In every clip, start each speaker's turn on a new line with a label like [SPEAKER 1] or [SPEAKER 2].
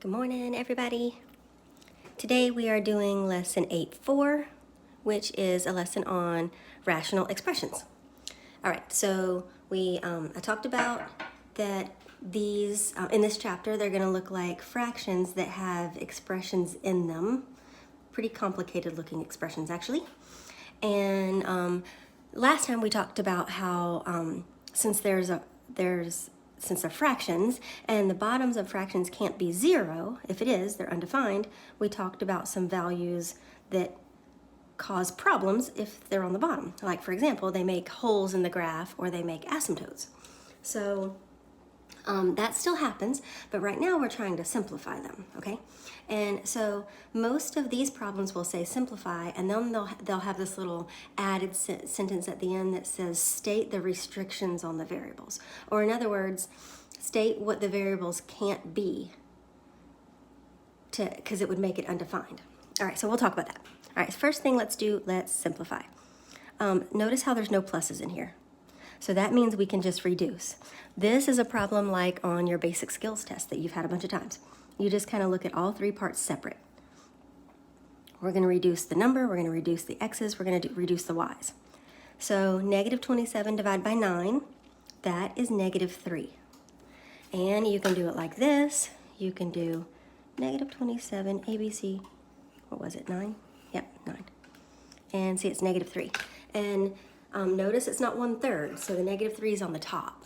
[SPEAKER 1] Good morning, everybody. Today we are doing lesson 8.4, which is a lesson on rational expressions. All right, so I talked about that these, in this chapter, they're gonna look like fractions that have expressions in them. Pretty complicated looking expressions, actually. And last time we talked about how since they're fractions and the bottoms of fractions can't be 0, if it is, they're undefined, we talked about some values that cause problems if they're on the bottom. Like, for example, they make holes in the graph or they make asymptotes. So that still happens, but right now we're trying to simplify them, okay? And so most of these problems will say simplify, and then they'll have this little added sentence at the end that says state the restrictions on the variables. Or in other words, state what the variables can't be, because it would make it undefined. All right, so we'll talk about that. All right, first thing let's simplify. Notice how there's no pluses in here. So that means we can just reduce. This is a problem like on your basic skills test that you've had a bunch of times. You just kind of look at all three parts separate. We're going to reduce the number, we're going to reduce the x's, we're going to reduce the y's. So negative 27 divided by 9, that is negative 3. And you can do it like this. You can do negative 27, ABC, what was it, 9? Yep, 9. And see, it's negative 3. And notice it's not 1/3, so the negative 3 is on the top.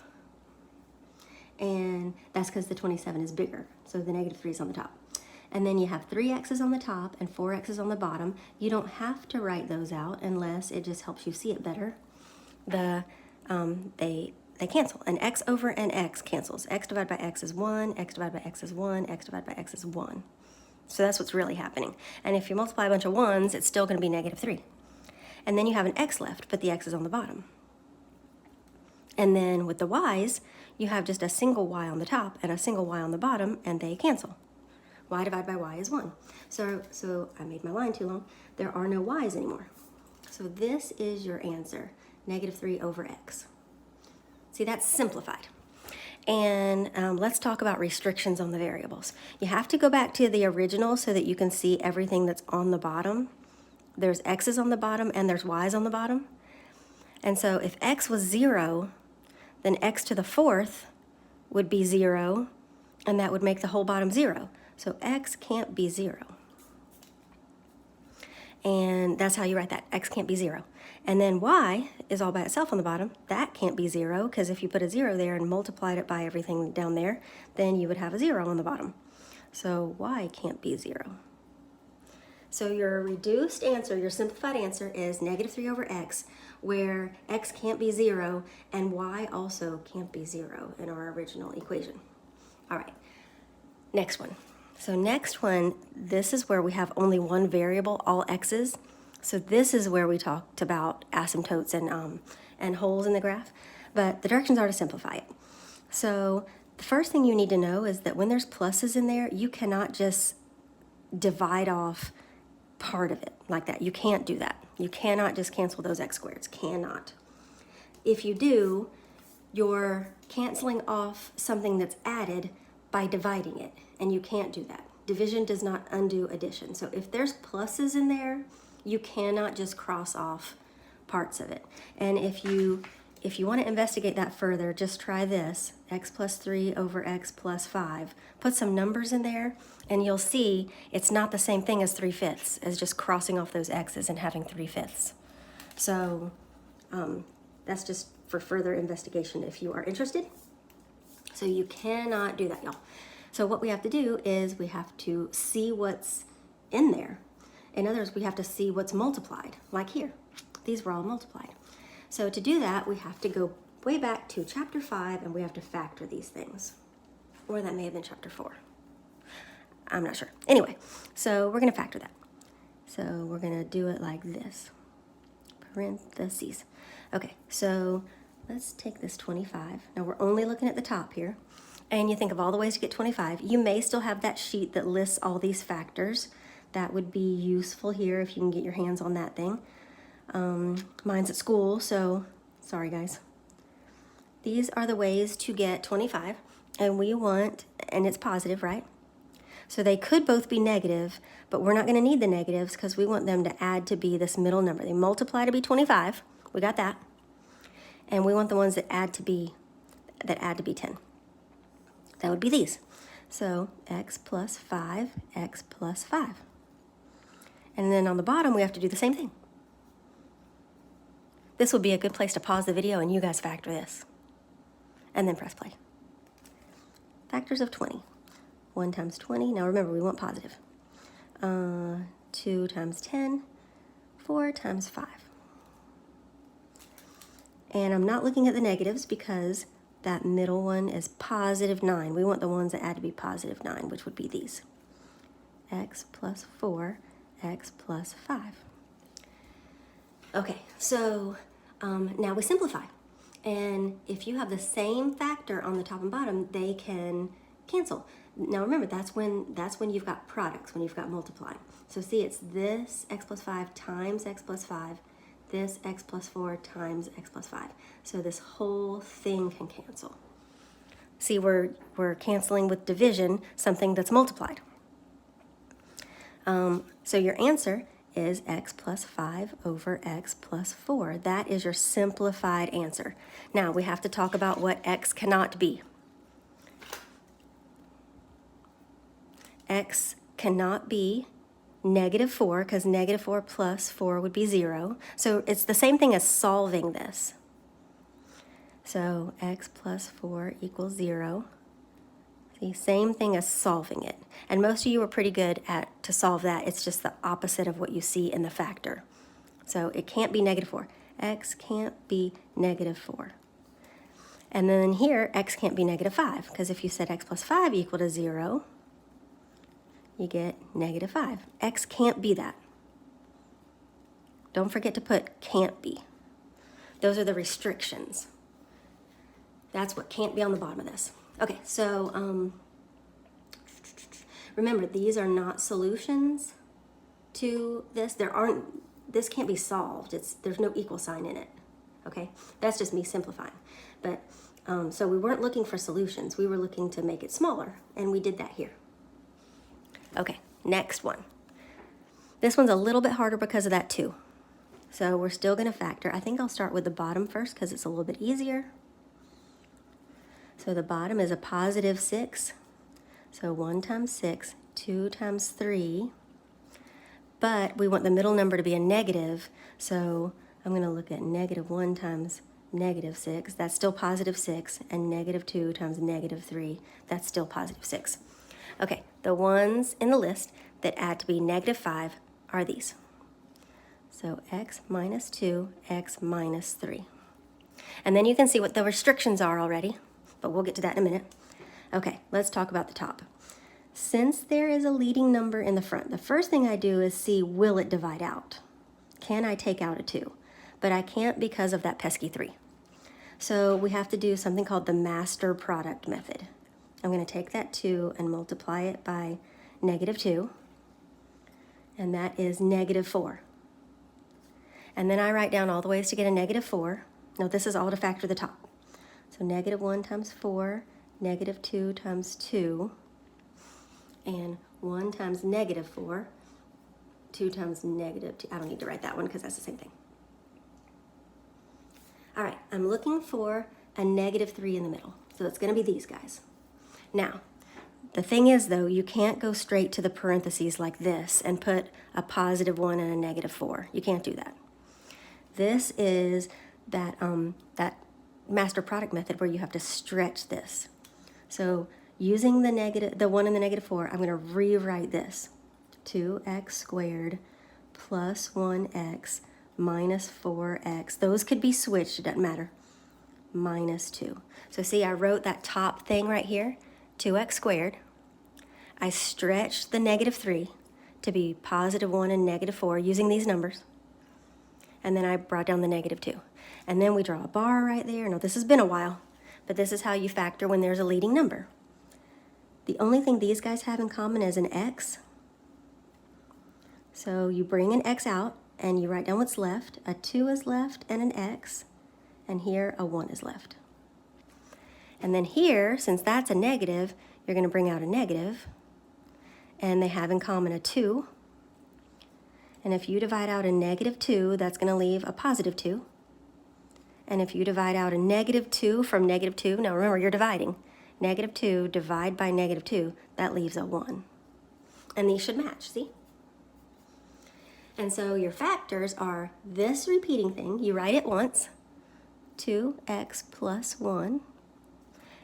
[SPEAKER 1] And that's because the 27 is bigger, so the negative 3 is on the top. And then you have 3 x's on the top and 4 x's on the bottom. You don't have to write those out unless it just helps you see it better. They cancel. An x over an x cancels. X divided by x is 1, x divided by x is 1, x divided by x is 1. So that's what's really happening. And if you multiply a bunch of 1s, it's still going to be negative 3. And then you have an x left, but the x is on the bottom. And then with the y's, you have just a single y on the top and a single y on the bottom, and they cancel. Y divided by y is 1. So I made my line too long. There are no y's anymore. So this is your answer, negative 3 over x. See, that's simplified. And let's talk about restrictions on the variables. You have to go back to the original so that you can see everything that's on the bottom. There's x's on the bottom and there's y's on the bottom. And so if x was 0, then x to the 4th would be 0, and that would make the whole bottom 0. So x can't be 0. And that's how you write that. X can't be 0. And then y is all by itself on the bottom. That can't be 0, because if you put a 0 there and multiplied it by everything down there, then you would have a 0 on the bottom. So y can't be 0. So your reduced answer, your simplified answer is negative 3 over x, where x can't be 0 and y also can't be 0 in our original equation. All right, next one. So next one, this is where we have only one variable, all x's. So this is where we talked about asymptotes and holes in the graph, but the directions are to simplify it. So the first thing you need to know is that when there's pluses in there, you cannot just divide off part of it like that. You can't do that. You cannot just cancel those x squareds. Cannot. If you do, you're canceling off something that's added by dividing it, and you can't do that. Division does not undo addition. So if there's pluses in there, you cannot just cross off parts of it. And if you want to investigate that further, just try this, x plus 3 over x plus 5. Put some numbers in there, and you'll see it's not the same thing as 3/5, as just crossing off those x's and having 3/5. So that's just for further investigation if you are interested. So you cannot do that, y'all. So what we have to do is we have to see what's in there. In other words, we have to see what's multiplied, like here. These were all multiplied. So to do that, we have to go way back to chapter 5 and we have to factor these things. Or that may have been chapter 4. I'm not sure. Anyway, so we're going to factor that. So we're going to do it like this. Parentheses. Okay, so let's take this 25. Now we're only looking at the top here. And you think of all the ways to get 25. You may still have that sheet that lists all these factors. That would be useful here if you can get your hands on that thing. Mine's at school, so sorry guys. These are the ways to get 25, and we want, and it's positive, right? So they could both be negative, but we're not going to need the negatives because we want them to add to be this middle number. They multiply to be 25. We got that. And we want the ones that add to be 10. That would be these. So x plus 5, x plus 5. And then on the bottom, we have to do the same thing. This would be a good place to pause the video and you guys factor this. And then press play. Factors of 20. 1 times 20. Now remember, we want positive. 2 times 10. 4 times 5. And I'm not looking at the negatives because that middle one is positive 9. We want the ones that add to be positive 9, which would be these. X plus 4, x plus 5. Okay, so now we simplify. And if you have the same factor on the top and bottom, they can cancel. Now remember, that's when you've got products, when you've got multiplying. So see, it's this x plus 5 times x plus 5, this x plus 4 times x plus 5. So this whole thing can cancel. See, we're canceling with division something that's multiplied. So your answer is x plus 5 over x plus 4. That is your simplified answer. Now we have to talk about what x cannot be. X cannot be negative 4 because negative 4 plus 4 would be 0. So it's the same thing as solving this. So x plus 4 equals 0. See, same thing as solving it. And most of you are pretty good to solve that. It's just the opposite of what you see in the factor. So it can't be negative 4. X can't be negative 4. And then here, x can't be negative 5, because if you said x plus 5 equal to 0, you get negative 5. X can't be that. Don't forget to put can't be. Those are the restrictions. That's what can't be on the bottom of this. Okay, so remember, these are not solutions to this. This can't be solved. There's no equal sign in it. Okay, that's just me simplifying. But so we weren't looking for solutions. We were looking to make it smaller, and we did that here. Okay, next one. This one's a little bit harder because of that 2. So we're still going to factor. I think I'll start with the bottom first because it's a little bit easier. So the bottom is a positive 6. So 1 times 6, 2 times 3. But we want the middle number to be a negative. So I'm going to look at negative 1 times negative 6. That's still positive 6. And negative 2 times negative 3. That's still positive 6. Okay, the ones in the list that add to be negative 5 are these. So x minus 2, x minus 3. And then you can see what the restrictions are already, but we'll get to that in a minute. Okay, let's talk about the top. Since there is a leading number in the front, the first thing I do is see, will it divide out? Can I take out a 2? But I can't because of that pesky 3. So we have to do something called the master product method. I'm going to take that 2 and multiply it by negative 2, and that is negative 4. And then I write down all the ways to get a negative 4. No, this is all to factor the top. So negative 1 times 4, negative 2 times 2, and 1 times negative 4, 2 times negative 2. I don't need to write that one because that's the same thing. All right, I'm looking for a negative 3 in the middle. So it's going to be these guys. Now, the thing is, though, you can't go straight to the parentheses like this and put a positive 1 and a negative 4. You can't do that. This is that master product method where you have to stretch this. So using the 1 and the negative 4, I'm going to rewrite this. 2x squared plus 1x minus 4x. Those could be switched, it doesn't matter. Minus 2. So see, I wrote that top thing right here, 2x squared. I stretched the negative 3 to be positive 1 and negative 4 using these numbers. And then I brought down the negative 2. And then we draw a bar right there. Now, this has been a while, but this is how you factor when there's a leading number. The only thing these guys have in common is an x. So you bring an x out, and you write down what's left. A 2 is left, and an x. And here, a 1 is left. And then here, since that's a negative, you're going to bring out a negative. and they have in common a 2. And if you divide out a -2, that's going to leave a +2. And if you divide out a -2 from -2, now remember you're dividing, -2 divide by -2, that leaves a 1. And these should match, see? And so your factors are this repeating thing, you write it once, 2x plus 1,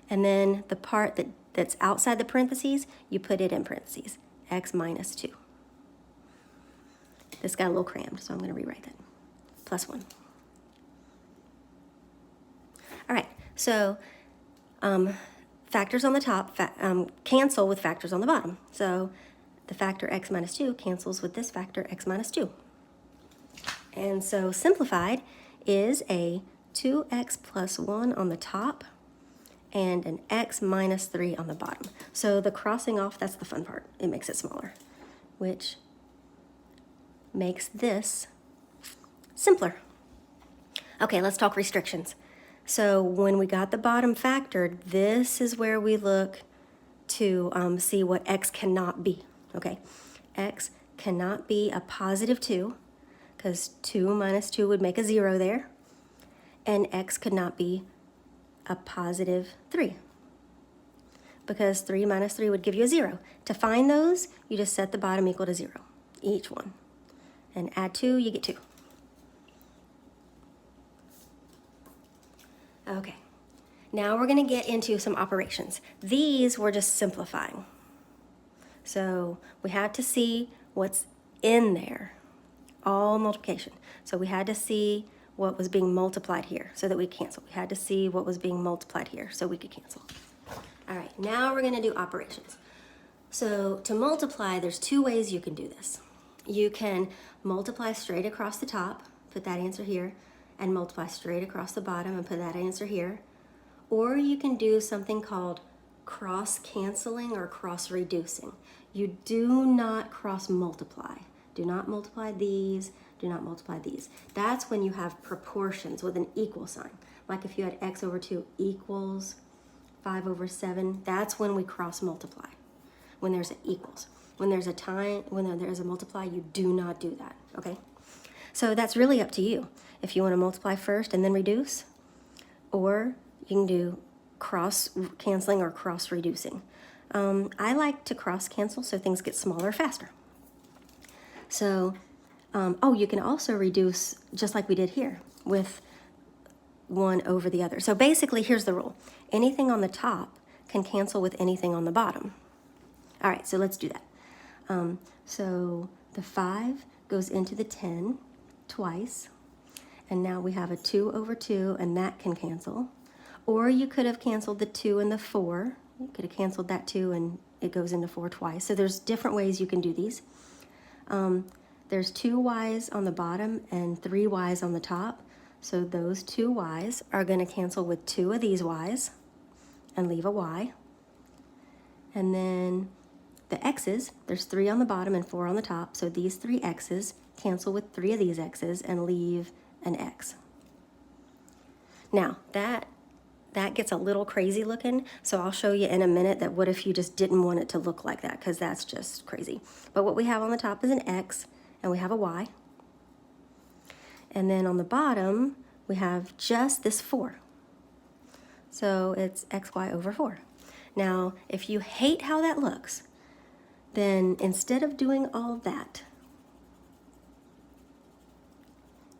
[SPEAKER 1] and then the part that's outside the parentheses, you put it in parentheses, x minus 2. This got a little crammed, so I'm going to rewrite that. Plus 1. All right, so factors on the top cancel with factors on the bottom. So the factor x minus 2 cancels with this factor x minus 2. And so simplified is a 2x plus 1 on the top and an x minus 3 on the bottom. So the crossing off, that's the fun part. It makes it smaller, which makes this simpler. Okay, let's talk restrictions. So when we got the bottom factored, this is where we look to see what x cannot be, okay? X cannot be a +2, because 2 minus 2 would make a 0 there, and x could not be a +3, because 3 minus 3 would give you a 0. To find those, you just set the bottom equal to 0, each one, and add 2, you get 2. Okay, now we're going to get into some operations. These we're just simplifying. So we had to see what's in there, all multiplication. So we had to see what was being multiplied here so that we cancel. We had to see what was being multiplied here so we could cancel. All right, now we're going to do operations. So to multiply, there's 2 ways you can do this. You can multiply straight across the top, put that answer here, and multiply straight across the bottom and put that answer here. Or you can do something called cross-canceling or cross-reducing. You do not cross-multiply. Do not multiply these, do not multiply these. That's when you have proportions with an equal sign. Like if you had x over 2 equals 5 over 7, that's when we cross-multiply, when there's an equals. When there's a multiply, you do not do that, okay? So that's really up to you. If you want to multiply first and then reduce, or you can do cross-canceling or cross-reducing. I like to cross-cancel so things get smaller faster. So, you can also reduce just like we did here with 1 over the other. So basically, here's the rule. Anything on the top can cancel with anything on the bottom. All right, so let's do that. So the 5 goes into the 10 twice. And now we have a 2 over 2, and that can cancel. Or you could have canceled the 2 and the 4. You could have canceled that 2, and it goes into 4 twice. So there's different ways you can do these. There's 2 y's on the bottom and 3 y's on the top. So those 2 y's are going to cancel with 2 of these y's and leave a y. And then the x's, there's 3 on the bottom and 4 on the top. So these 3 x's cancel with 3 of these x's and leave an x. Now, that gets a little crazy looking, so I'll show you in a minute that what if you just didn't want it to look like that, because that's just crazy. But what we have on the top is an x, and we have a y. And then on the bottom, we have just this 4. So it's xy over 4. Now, if you hate how that looks, then instead of doing all that,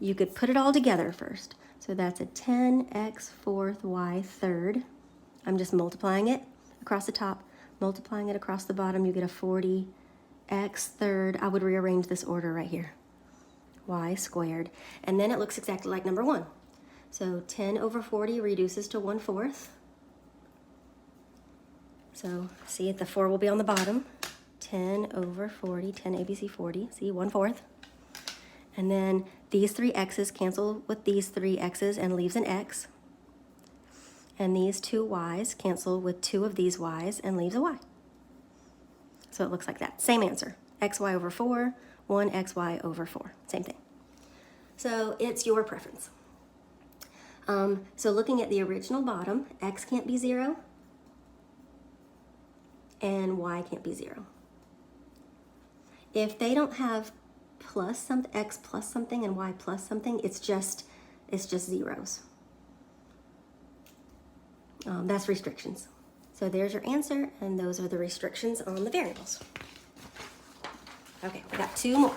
[SPEAKER 1] you could put it all together first. So that's a 10x fourth y third. I'm just multiplying it across the top, multiplying it across the bottom. You get a 40x third. I would rearrange this order right here. Y squared. And then it looks exactly like number 1. So 10 over 40 reduces to 1/4. So see, the 4 will be on the bottom. 10 over 40, 10 ABC 40, see, 1/4. And then these 3 x's cancel with these 3 x's and leaves an x. And these 2 y's cancel with 2 of these y's and leaves a y. So it looks like that. Same answer. Xy over 4, 1xy over 4. Same thing. So it's your preference. So looking at the original bottom, x can't be 0 and y can't be 0. if they don't have plus something, x plus something and y plus something, it's just zeros. That's restrictions. So there's your answer, and those are the restrictions on the variables. Okay, we got two more.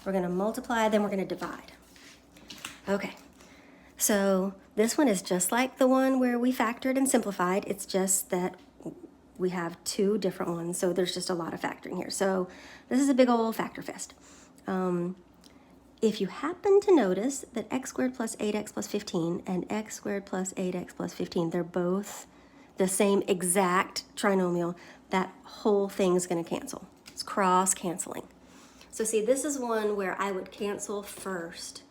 [SPEAKER 1] We're going to multiply, then we're going to divide. Okay, so this one is just like the one where we factored and simplified. It's just that we have two different ones, so there's just a lot of factoring here. So this is a big old factor fest. If you happen to notice that x squared plus 8x plus 15 and x squared plus 8x plus 15, they're both the same exact trinomial, that whole thing's going to cancel. It's cross-canceling. So see, this is one where I would cancel first.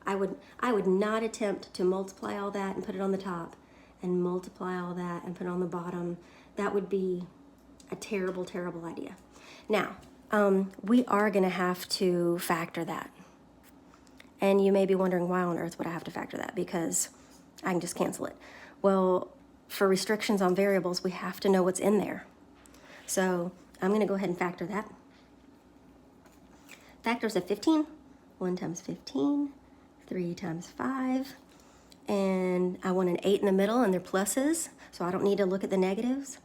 [SPEAKER 1] I would not attempt to multiply all that and put it on the top and multiply all that and put it on the bottom. That would be a terrible, terrible idea. Now, we are going to have to factor that. And you may be wondering, why on earth would I have to factor that? Because I can just cancel it. Well, for restrictions on variables, we have to know what's in there. So I'm going to go ahead and factor that. Factors of 15, 1 times 15, 3 times 5, and I want an 8 in the middle, and they're pluses, so I don't need to look at the negatives.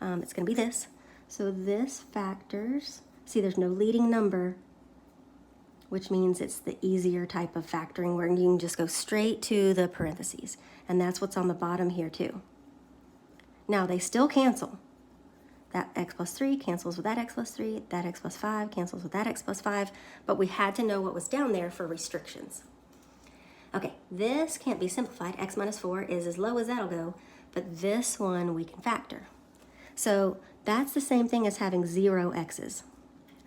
[SPEAKER 1] It's going to be this. So this factors, see there's no leading number, which means it's the easier type of factoring where you can just go straight to the parentheses. And that's what's on the bottom here too. Now they still cancel. That x plus 3 cancels with that x plus 3, that x plus 5 cancels with that x plus 5, but we had to know what was down there for restrictions. Okay, this can't be simplified. X minus 4 is as low as that'll go, but this one we can factor. So that's the same thing as having 0 x's.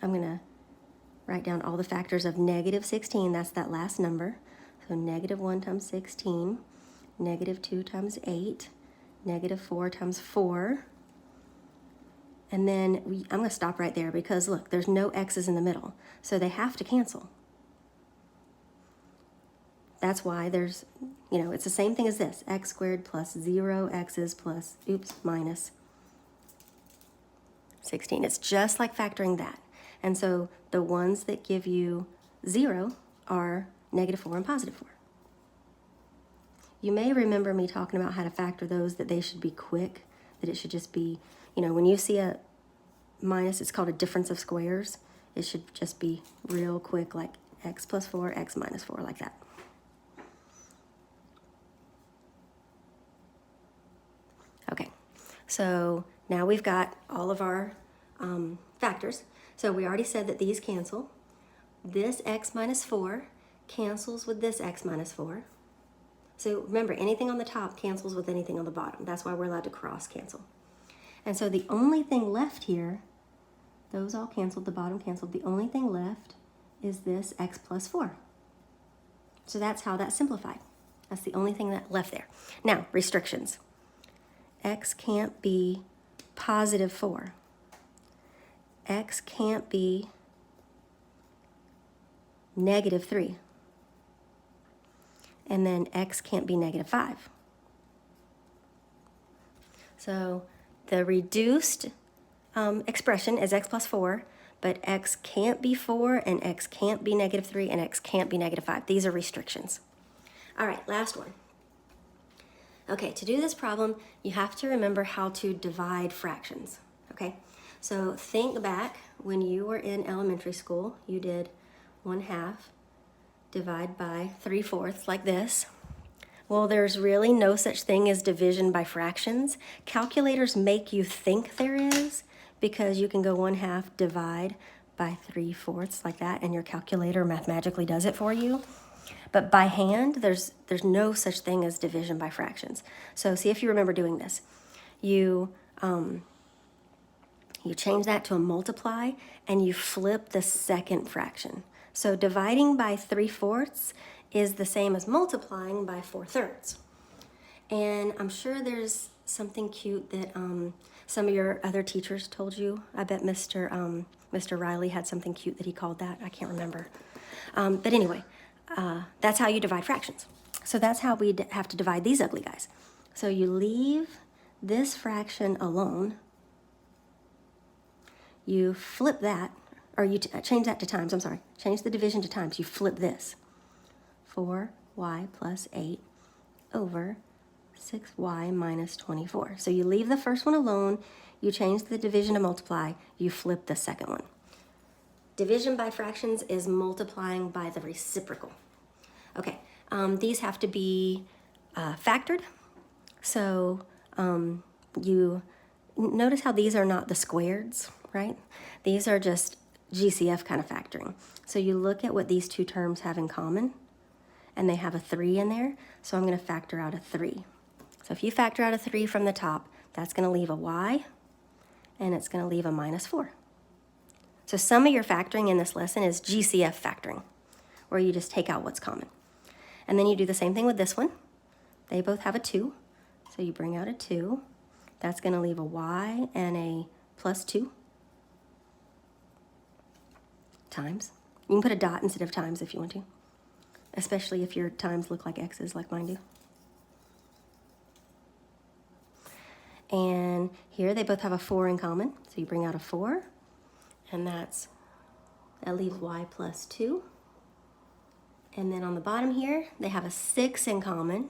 [SPEAKER 1] I'm gonna write down all the factors of negative 16, that's that last number. So negative 1 times 16, negative 2 times 8, negative 4 times 4. And then I'm going to stop right there because look, there's no x's in the middle. So they have to cancel. That's why there's, it's the same thing as this. X squared plus 0 x's plus, minus 16. It's just like factoring that. And so the ones that give you 0 are negative 4 and positive 4. You may remember me talking about how to factor those, that they should be quick, that it should just be, when you see a minus, it's called a difference of squares. It should just be real quick, like x plus 4, x minus 4, like that. Okay, so now we've got all of our factors. So we already said that these cancel. This x minus 4 cancels with this x minus 4. So remember, anything on the top cancels with anything on the bottom. That's why we're allowed to cross cancel. And so the only thing left here, those all canceled, the bottom canceled. The only thing left is this x plus 4. So that's how that's simplified. That's the only thing that left there. Now, restrictions. X can't be positive 4. X can't be negative 3. And then x can't be negative 5. So the reduced expression is x plus 4, but x can't be 4, and x can't be negative 3, and x can't be negative 5. These are restrictions. All right, last one. Okay, to do this problem, you have to remember how to divide fractions, okay? So think back when you were in elementary school, you did 1/2 divide by 3/4 like this. Well, there's really no such thing as division by fractions. Calculators make you think there is because you can go 1/2 divide by 3/4 like that, and your calculator mathematically does it for you. But by hand, there's no such thing as division by fractions. So see if you remember doing this. You change that to a multiply, and you flip the second fraction. So dividing by 3/4 is the same as multiplying by 4/3. And I'm sure there's something cute that some of your other teachers told you. I bet Mr. Riley had something cute that he called that. I can't remember. But anyway, that's how you divide fractions. So that's how we have to divide these ugly guys. So you leave this fraction alone. You flip that, or you change that to times, I'm sorry. Change the division to times. You flip this. 4y plus 8 over 6y minus 24. So you leave the first one alone, you change the division to multiply, you flip the second one. Division by fractions is multiplying by the reciprocal. Okay, these have to be factored. So you notice how these are not the squareds, right? These are just GCF kind of factoring. So you look at what these two terms have in common, and they have a 3 in there, so I'm going to factor out a 3. So if you factor out a 3 from the top, that's going to leave a y, and it's going to leave a minus 4. So some of your factoring in this lesson is GCF factoring, where you just take out what's common. And then you do the same thing with this one. They both have a 2, so you bring out a 2. That's going to leave a y and a plus 2 times. You can put a dot instead of times if you want to, especially if your times look like x's like mine do. And here they both have a 4 in common, so you bring out a 4, and that leaves y plus 2. And then on the bottom here, they have a 6 in common,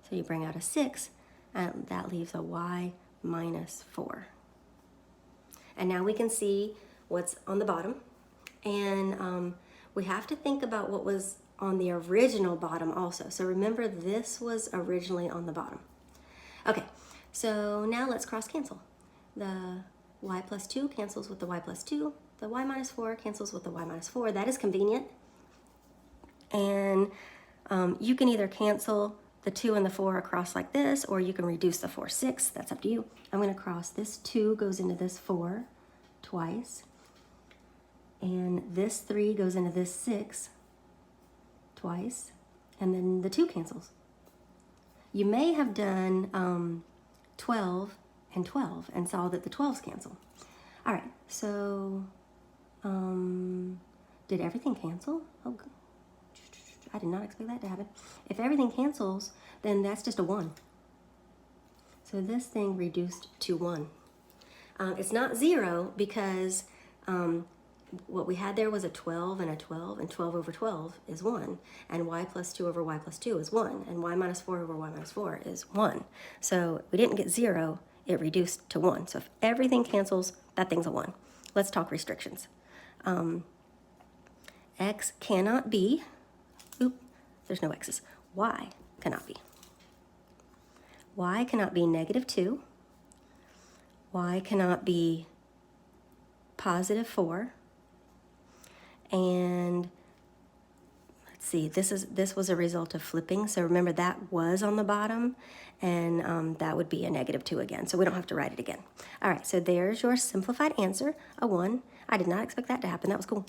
[SPEAKER 1] so you bring out a 6, and that leaves a y minus 4. And now we can see what's on the bottom, and we have to think about what was on the original bottom also. So remember, this was originally on the bottom. Okay, so now let's cross cancel. The y plus 2 cancels with the y plus 2. The y minus 4 cancels with the y minus 4. That is convenient. And you can either cancel the 2 and the 4 across like this, or you can reduce the 4 6. That's up to you. I'm going to cross this 2 goes into this 4 twice. And this 3 goes into this 6 twice. And then the 2 cancels. You may have done 12 and 12 and saw that the 12s cancel. All right, so did everything cancel? Oh, I did not expect that to happen. If everything cancels, then that's just a 1. So this thing reduced to 1. It's not 0 because what we had there was a 12 and a 12, and 12 over 12 is 1, and y plus 2 over y plus 2 is 1, and y minus 4 over y minus 4 is 1. So we didn't get 0, it reduced to 1. So if everything cancels, that thing's a 1. Let's talk restrictions. X cannot be, there's no x's. Y cannot be. Y cannot be negative 2. Y cannot be positive 4. And let's see, this was a result of flipping. So remember, that was on the bottom, and that would be a negative 2 again. So we don't have to write it again. All right, so there's your simplified answer, a 1. I did not expect that to happen. That was cool.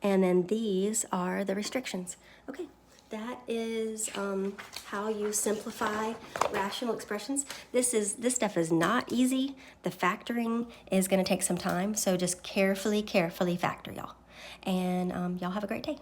[SPEAKER 1] And then these are the restrictions. Okay, that is how you simplify rational expressions. This stuff is not easy. The factoring is going to take some time, so just carefully factor, y'all. And y'all have a great day.